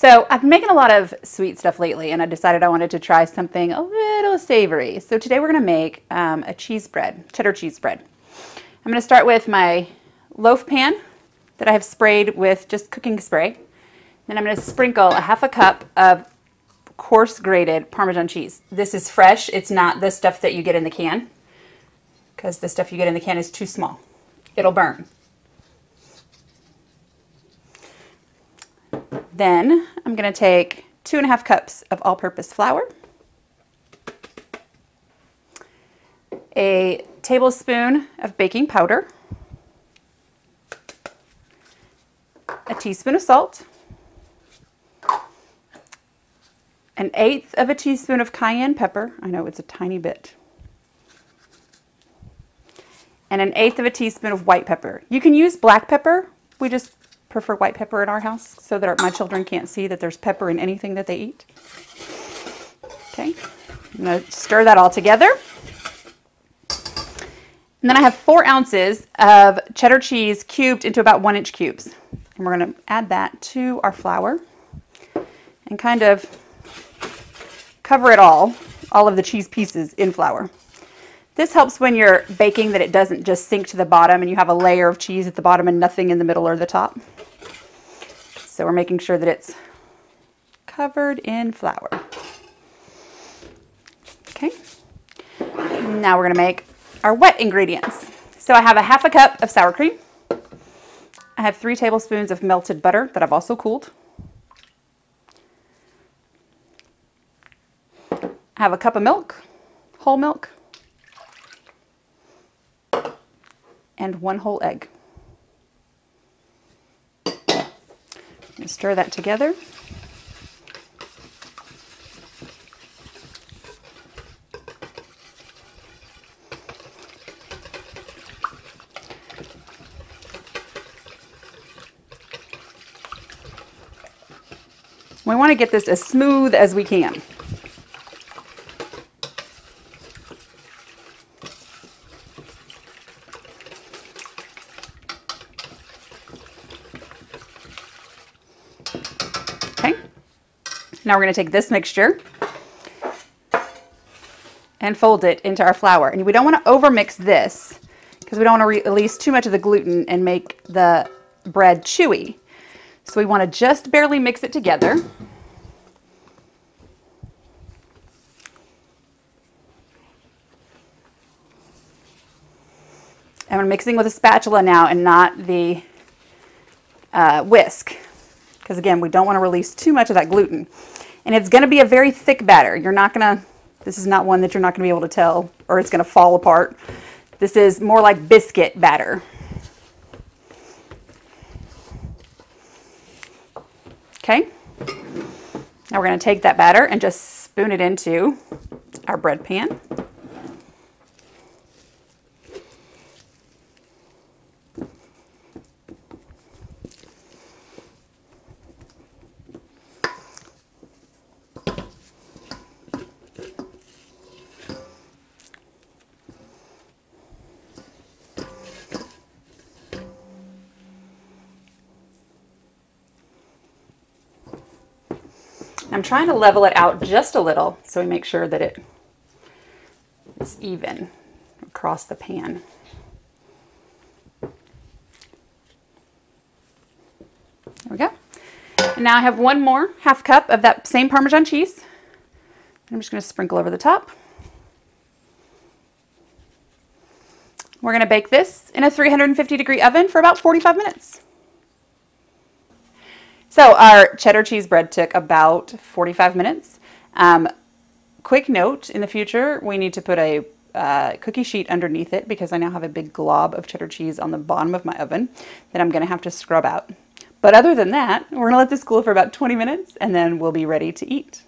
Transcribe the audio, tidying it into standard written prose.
So I've been making a lot of sweet stuff lately, and I decided I wanted to try something a little savory. So today we're going to make a cheese bread, cheddar cheese bread. I'm going to start with my loaf pan that I have sprayed with just cooking spray. Then I'm going to sprinkle a half a cup of coarse grated Parmesan cheese. This is fresh. It's not the stuff that you get in the can, because the stuff you get in the can is too small. It'll burn. Then I'm going to take 2½ cups of all-purpose flour, a tablespoon of baking powder, a teaspoon of salt, 1/8 of a teaspoon of cayenne pepper. I know it's a tiny bit. And 1/8 of a teaspoon of white pepper. You can use black pepper. We just prefer white pepper in our house so that my children can't see that there's pepper in anything that they eat. Okay, I'm going to stir that all together. And then I have 4 ounces of cheddar cheese cubed into about 1-inch cubes. And we're going to add that to our flour and kind of cover it all of the cheese pieces in flour. This helps when you're baking that it doesn't just sink to the bottom and you have a layer of cheese at the bottom and nothing in the middle or the top. So we're making sure that it's covered in flour. Okay. Now we're going to make our wet ingredients. So I have a ½ cup of sour cream. I have 3 tablespoons of melted butter that I've also cooled. I have a cup of milk, whole milk, and 1 whole egg. I'm going to stir that together. We want to get this as smooth as we can. Okay, now we're going to take this mixture and fold it into our flour. And we don't want to overmix this because we don't want to release too much of the gluten and make the bread chewy. So we want to just barely mix it together. And we're mixing with a spatula now and not the whisk. Because again, we don't want to release too much of that gluten. And it's going to be a very thick batter. You're not going to, this is not one that you're not going to be able to tell or it's going to fall apart. This is more like biscuit batter. Okay. Now we're going to take that batter and just spoon it into our bread pan. I'm trying to level it out just a little so we make sure that it's even across the pan. There we go. And now I have 1 more ½ cup of that same Parmesan cheese. I'm just going to sprinkle over the top. We're going to bake this in a 350-degree oven for about 45 minutes. So our cheddar cheese bread took about 45 minutes. Quick note, in the future, we need to put a cookie sheet underneath it because I now have a big glob of cheddar cheese on the bottom of my oven that I'm going to have to scrub out. But other than that, we're going to let this cool for about 20 minutes and then we'll be ready to eat.